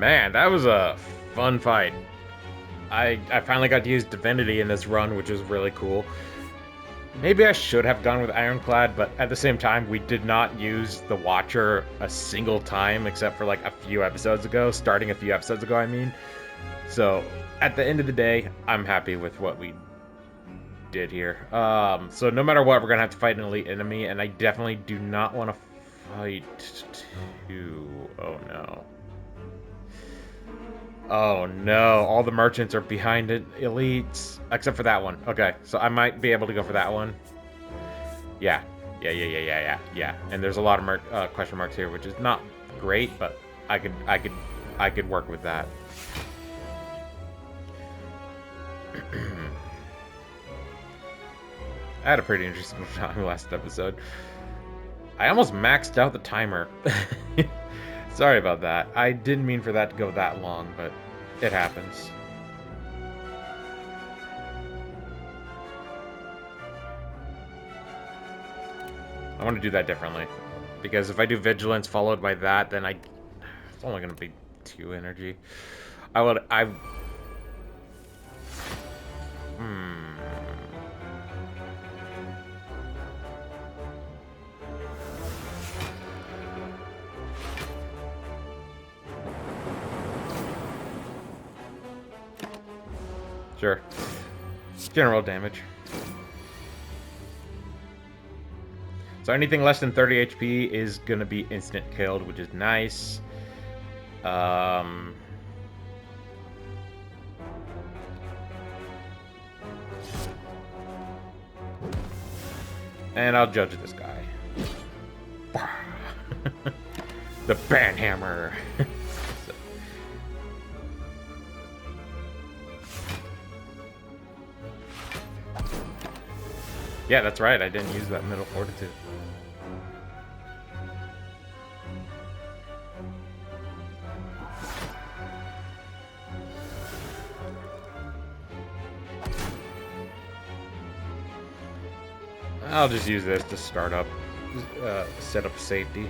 Man, that was a fun fight. I finally got to use Divinity in this run, which is really cool. Maybe I should have gone with Ironclad, but at the same time, we did not use the Watcher a single time except for like a few episodes ago, starting a few episodes ago, I mean. So, at the end of the day, I'm happy with what we did here. So no matter what, we're gonna have to fight an elite enemy, and I definitely do not want to fight two. Oh no. Oh no, all the merchants are behind it, elites, except for that one. Okay, so I might be able to go for that one. Yeah, yeah. And there's a lot of question marks here, which is not great, but I could work with that. I had a pretty interesting time last episode. I almost maxed out the timer. Sorry about that. I didn't mean for that to go that long, but it happens. I want to do that differently. Because if I do Vigilance followed by that, then it's only going to be 2 energy. Hmm. Sure. General damage. So anything less than 30 HP is gonna be instant killed, which is nice. And I'll judge this guy. The Banhammer. Yeah, that's right. I didn't use that middle fortitude. I'll just use this to start up, set up safety.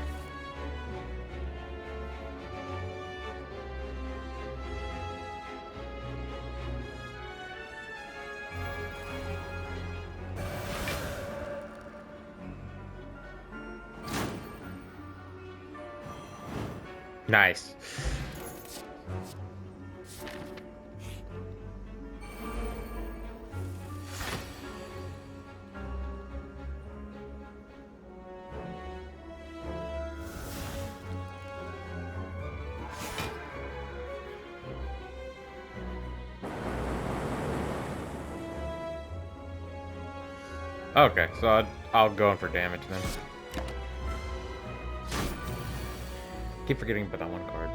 Nice. Okay, so I'll go in for damage then. Keep forgetting to put on one card.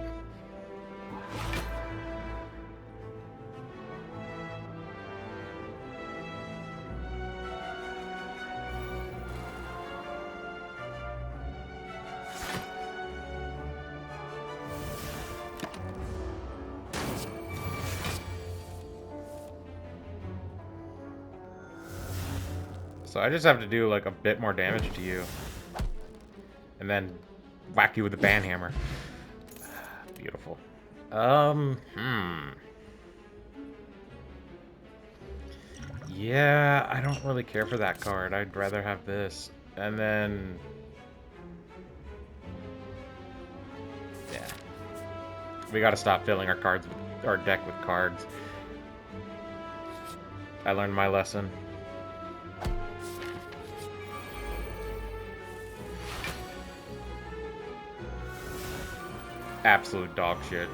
So I just have to do like a bit more damage to you. And then whack you with the Banhammer. Beautiful. Yeah, I don't really care for that card. I'd rather have this. And then... yeah. We gotta stop filling our deck with cards. I learned my lesson. Absolute dog shit.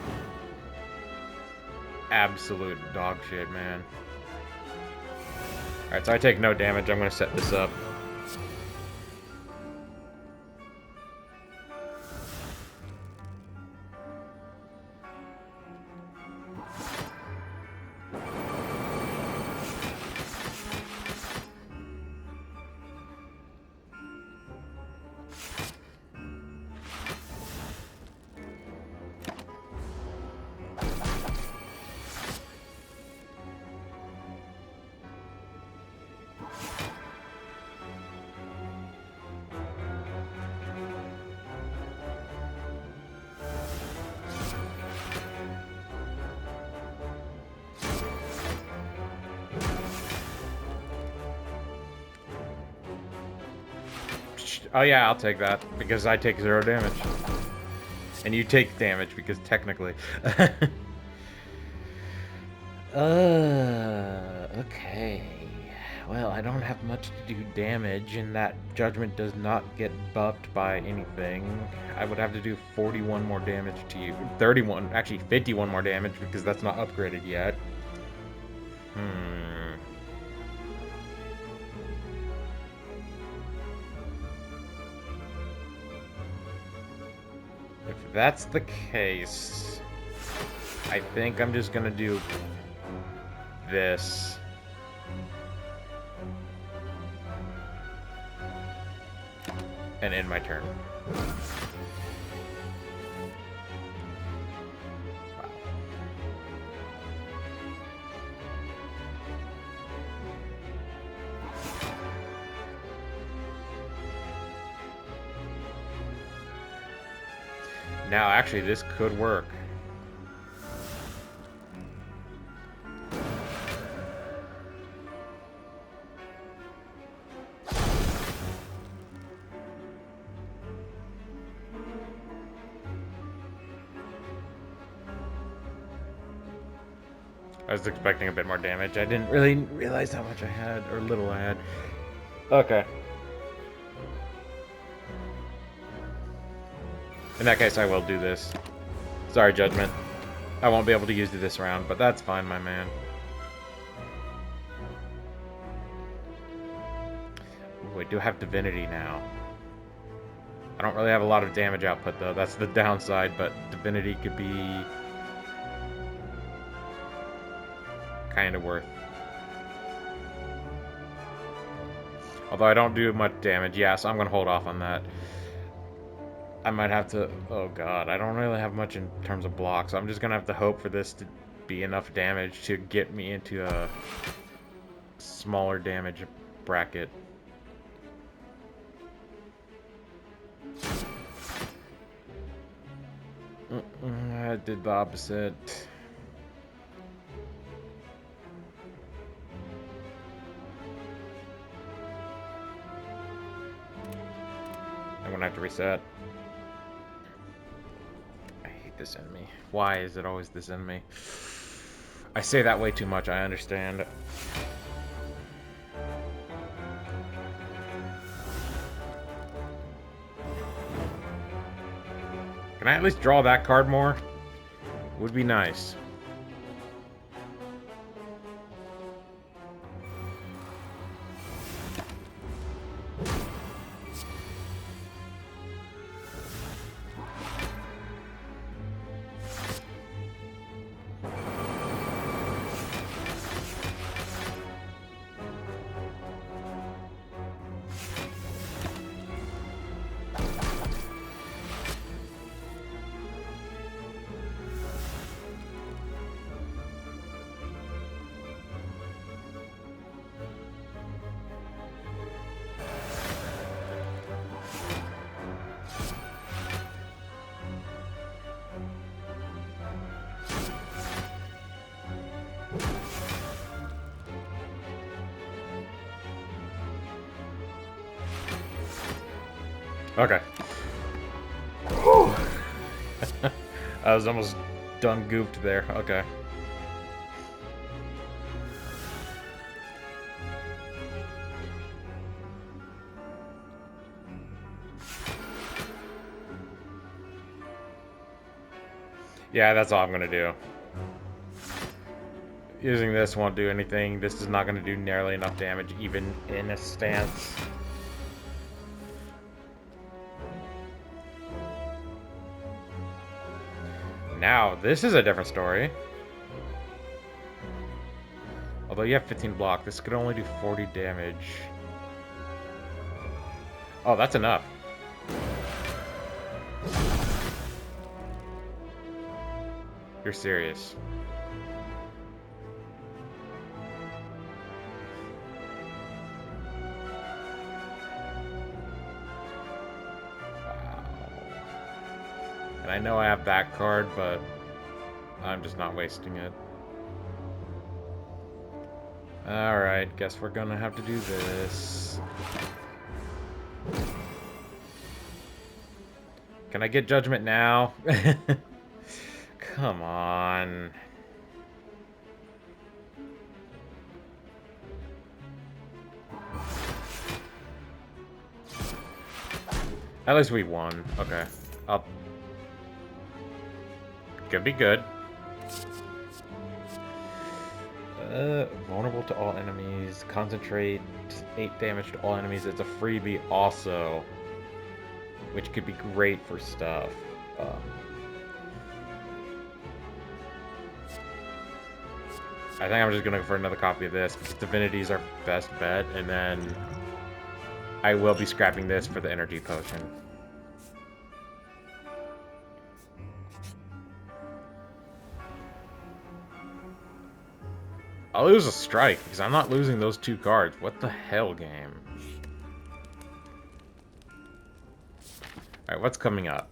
Absolute dog shit, man. Alright, so I take no damage. I'm gonna set this up. Oh yeah, I'll take that, because I take 0 damage. And you take damage, because technically. Okay. Well, I don't have much to do damage, and that judgment does not get buffed by anything. I would have to do 41 more damage to you. 31, actually 51 more damage, because that's not upgraded yet. If that's the case, I think I'm just gonna do this. And end my turn. Wow. Now, actually, this could work. I was expecting a bit more damage. I didn't really realize how much I had, or little I had. Okay. In that case, I will do this. Sorry, Judgment. I won't be able to use it this round, but that's fine, my man. Ooh, I do have Divinity now. I don't really have a lot of damage output, though. That's the downside, but Divinity could be kind of worth. Although I don't do much damage, yeah, so I'm going to hold off on that. I might have to... Oh, God. I don't really have much in terms of blocks, so I'm just going to have to hope for this to be enough damage to get me into a smaller damage bracket. I did the opposite. I'm gonna have to reset. I hate this enemy. Why is it always this enemy? I say that way too much, I understand. Can I at least draw that card more? Would be nice. Okay. I was almost done goofed there. Okay. Yeah, that's all I'm gonna do. Using this won't do anything. This is not gonna do nearly enough damage, even in a stance. Now, this is a different story. Although you have 15 block, this could only do 40 damage. Oh, that's enough. You're serious. And I know I have that card, but I'm just not wasting it. Alright, guess we're gonna have to do this. Can I get judgment now? Come on. At least we won. Okay. Could be good. Vulnerable to all enemies. Concentrate 8 damage to all enemies. It's a freebie also, which could be great for stuff. I think I'm just gonna go for another copy of this because Divinity is our best bet, and then I will be scrapping this for the energy potion. I'll lose a strike because I'm not losing those 2 cards. What the hell, game? Alright, what's coming up?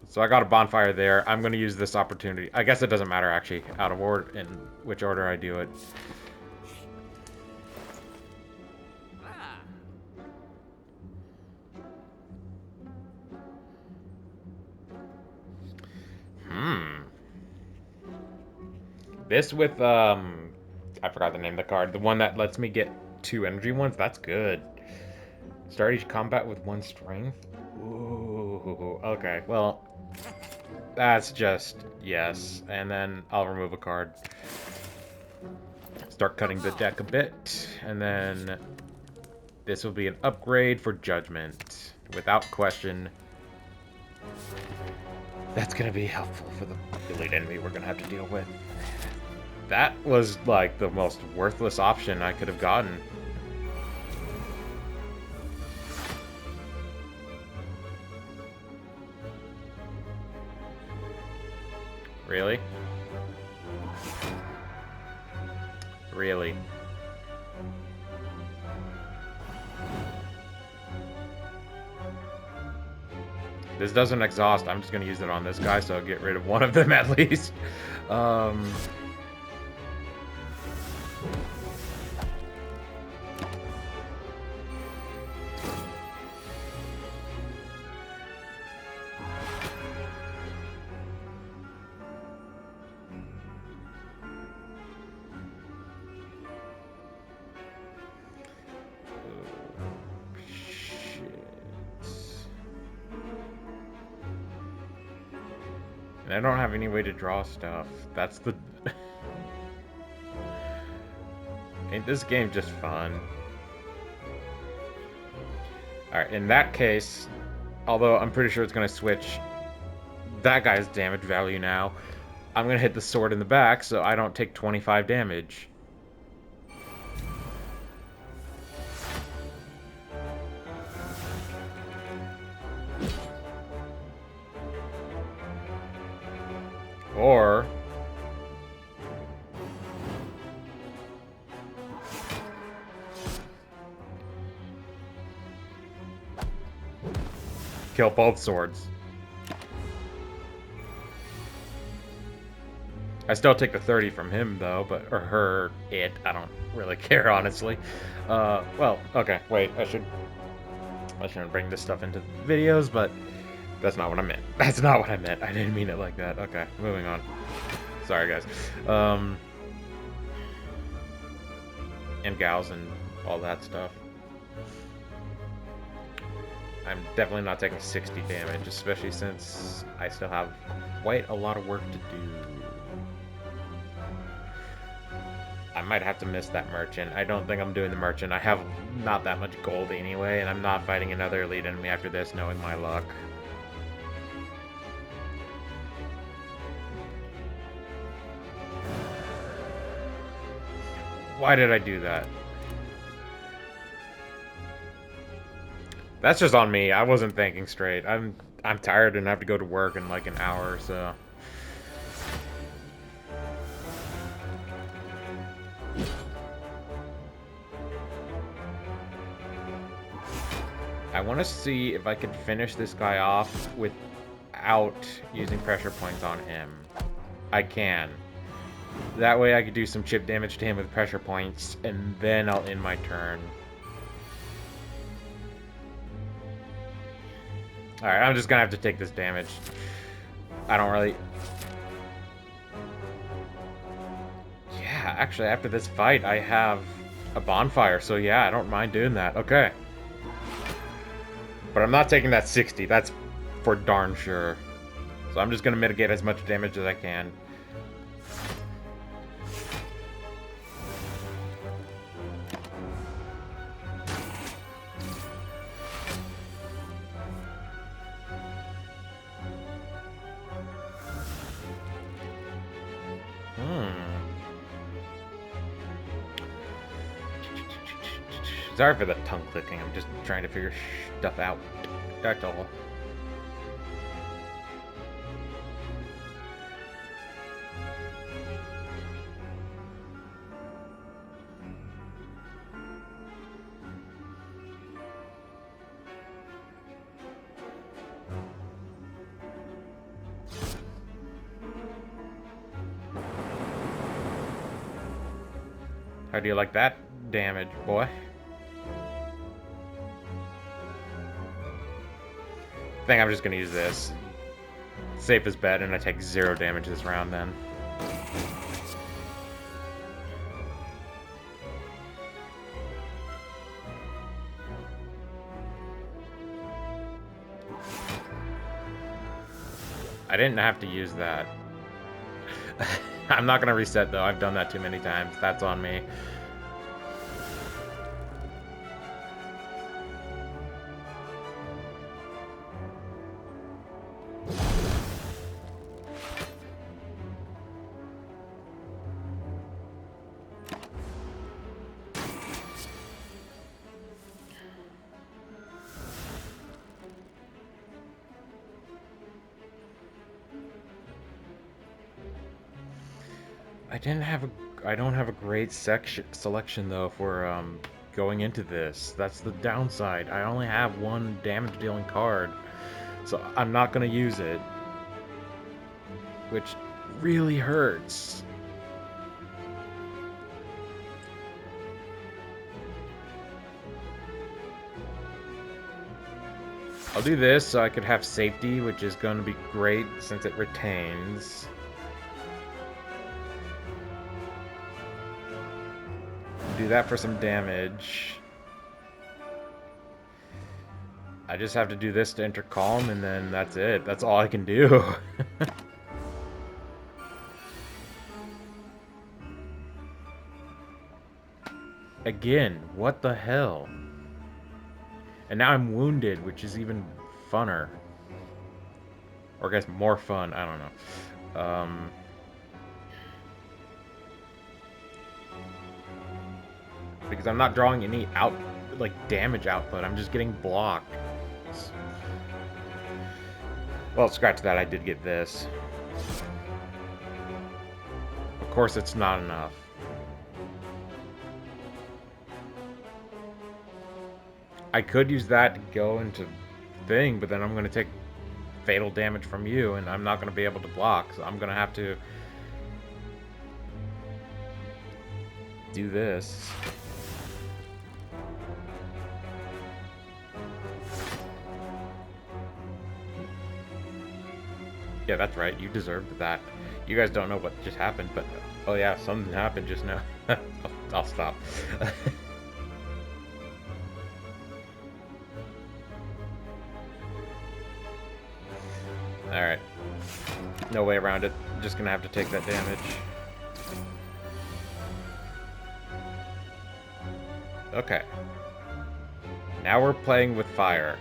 So I got a bonfire there. I'm going to use this opportunity. I guess it doesn't matter, actually, out of order, in which order I do it. This with, I forgot the name of the card. The one that lets me get 2 energy ones. That's good. Start each combat with 1 strength. Ooh, okay. Well, that's just yes. And then I'll remove a card. Start cutting the deck a bit. And then this will be an upgrade for Judgment. Without question. That's going to be helpful for the elite enemy we're going to have to deal with. That was, like, the most worthless option I could have gotten. Really? Really? This doesn't exhaust. I'm just going to use it on this guy, so I'll get rid of one of them at least. And I don't have any way to draw stuff. That's the... Ain't this game just fun? Alright, in that case, although I'm pretty sure it's going to switch that guy's damage value now, I'm going to hit the sword in the back so I don't take 25 damage. Or... kill both swords. I still take the 30 from him, though, but... or her, it. I don't really care, honestly. Well, okay, wait, I shouldn't bring this stuff into videos, but... that's not what I meant. That's not what I meant. I didn't mean it like that. Okay, moving on. Sorry, guys. And gals and all that stuff. I'm definitely not taking 60 damage, especially since I still have quite a lot of work to do. I might have to miss that merchant. I don't think I'm doing the merchant. I have not that much gold anyway, and I'm not fighting another elite enemy after this, knowing my luck. Why did I do that? That's just on me. I wasn't thinking straight. I'm tired and have to go to work in like an hour or so. I want to see if I can finish this guy off without using pressure points on him. I can. That way I could do some chip damage to him with pressure points, and then I'll end my turn. Alright, I'm just gonna have to take this damage. I don't really... Yeah, actually, after this fight, I have a bonfire, so yeah, I don't mind doing that. Okay. But I'm not taking that 60, that's for darn sure. So I'm just gonna mitigate as much damage as I can. Sorry for the tongue clicking, I'm just trying to figure stuff out. That's all. How do you like that damage, boy? I think I'm just gonna use this. Safe as bet, and I take 0 damage this round then. I didn't have to use that. I'm not gonna reset though, I've done that too many times. That's on me. I don't have a great selection though for going into this. That's the downside. I only have one damage dealing card, so I'm not gonna use it, which really hurts. I'll do this so I could have safety, which is going to be great since it retains. Do that for some damage. I just have to do this to enter calm, and then that's it. That's all I can do. Again, what the hell? And now I'm wounded, which is even funner. Or I guess more fun, I don't know. Because I'm not drawing any damage output. I'm just getting blocked. Well, scratch that, I did get this. Of course, it's not enough. I could use that to go into thing, but then I'm going to take fatal damage from you, and I'm not going to be able to block, so I'm going to have to do this. Yeah, that's right. You deserved that. You guys don't know what just happened, but... Oh yeah, something happened just now. I'll stop. Alright. No way around it. Just gonna have to take that damage. Okay. Now we're playing with fire.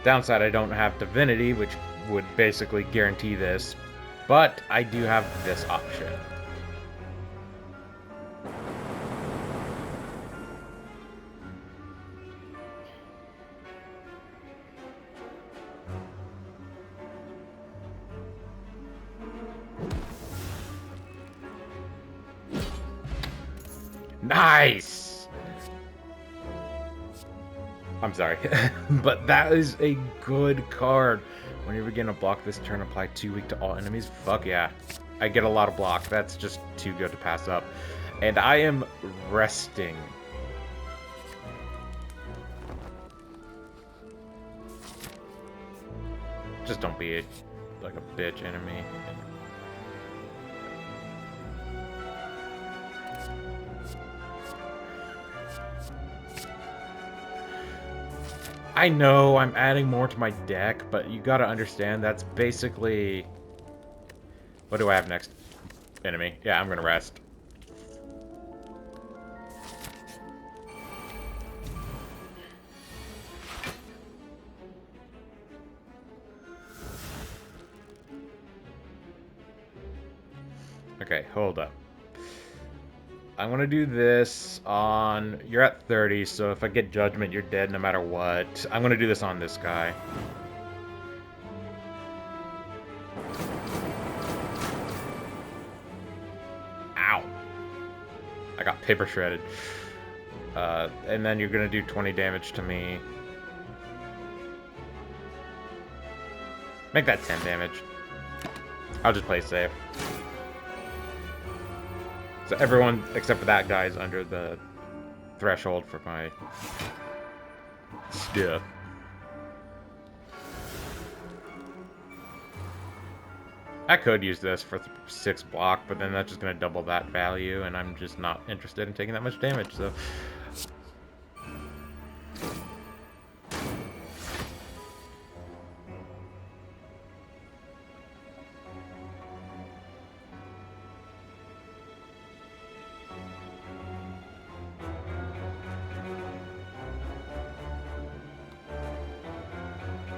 Downside, I don't have Divinity, which would basically guarantee this, but I do have this option. Nice! I'm sorry, but that is a good card. When you begin to block this turn, apply 2 weak to all enemies. Fuck yeah. I get a lot of block. That's just too good to pass up. And I am resting. Just don't be like a bitch enemy. I know I'm adding more to my deck, but you gotta understand that's basically... What do I have next? Enemy. Yeah, I'm gonna rest. Okay, hold up. I'm gonna do this on... You're at 30, so if I get Judgment, you're dead no matter what. I'm gonna do this on this guy. Ow. I got paper shredded. And then you're gonna do 20 damage to me. Make that 10 damage. I'll just play safe. So everyone except for that guy is under the threshold for my stuff. I could use this for 6 block, but then that's just going to double that value, and I'm just not interested in taking that much damage, so...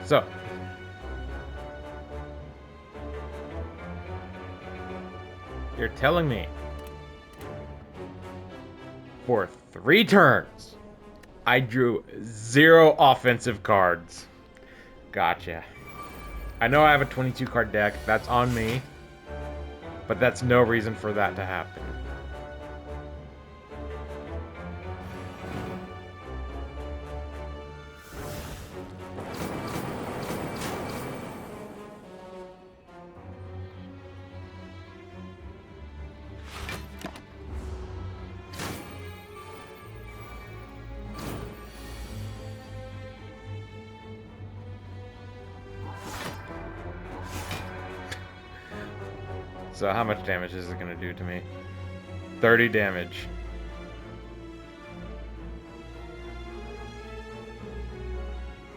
So, you're telling me for 3 turns, I drew 0 offensive cards. Gotcha. I know I have a 22 card deck, that's on me, but that's no reason for that to happen. So how much damage is it going to do to me? 30 damage.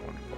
Wonderful.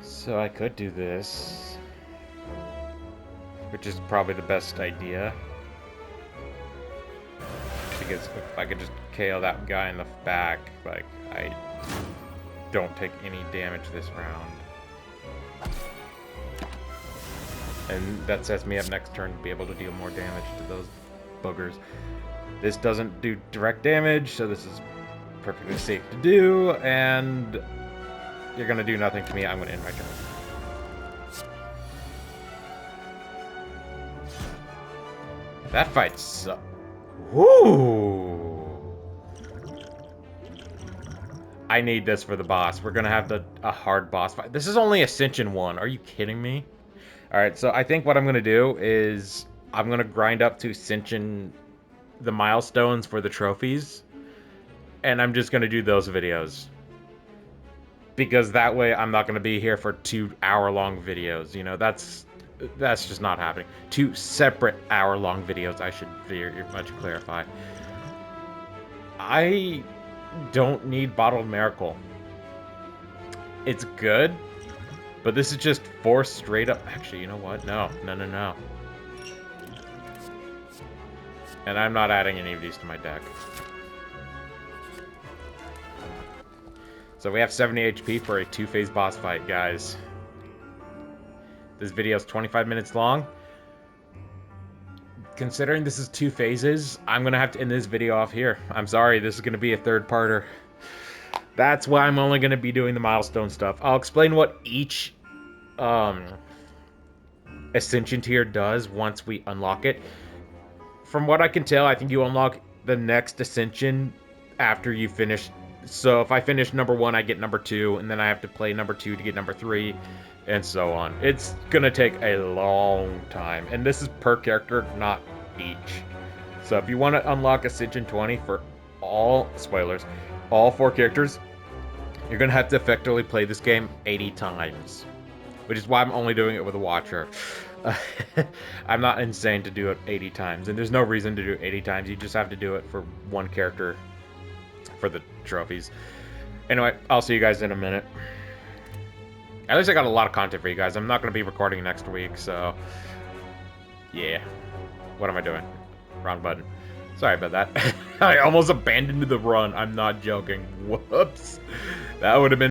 So I could do this, which is probably the best idea, because if I could just KO that guy in the back, like, I don't take any damage this round. And that sets me up next turn to be able to deal more damage to those boogers. This doesn't do direct damage, so this is perfectly safe to do, and you're gonna do nothing to me. I'm gonna end my turn. That fight sucked. Woo! I need this for the boss. We're gonna have a hard boss fight. This is only Ascension 1. Are you kidding me? Alright, so I think what I'm gonna do is I'm gonna grind up to Ascension the milestones for the trophies, and I'm just gonna do those videos. Because that way I'm not gonna be here for 2-hour-long videos. You know, that's just not happening. 2 separate hour-long videos, I should very much clarify. I don't need Bottled Miracle. it's good, but this is just 4 straight up... Actually, you know what? No. And I'm not adding any of these to my deck. So we have 70 HP for a 2-phase boss fight, guys. This video is 25 minutes long. Considering this is 2 phases, I'm going to have to end this video off here. I'm sorry, this is going to be a 3rd-parter. That's why I'm only going to be doing the milestone stuff. I'll explain what each Ascension tier does once we unlock it. From what I can tell, I think you unlock the next Ascension after you finish. So if I finish number 1, I get number 2, and then I have to play number 2 to get number 3, and so on. It's gonna take a long time, and this is per character, not each. So if you want to unlock Ascension 20 for all, spoilers, all 4 characters, you're gonna have to effectively play this game 80 times. Which is why I'm only doing it with a watcher. I'm not insane to do it 80 times, and there's no reason to do it 80 times. You just have to do it for 1 character for the trophies. Anyway, I'll see you guys in a minute. At least I got a lot of content for you guys. I'm not going to be recording next week, so... yeah. What am I doing? Wrong button. Sorry about that. I almost abandoned the run. I'm not joking. Whoops. That would have been...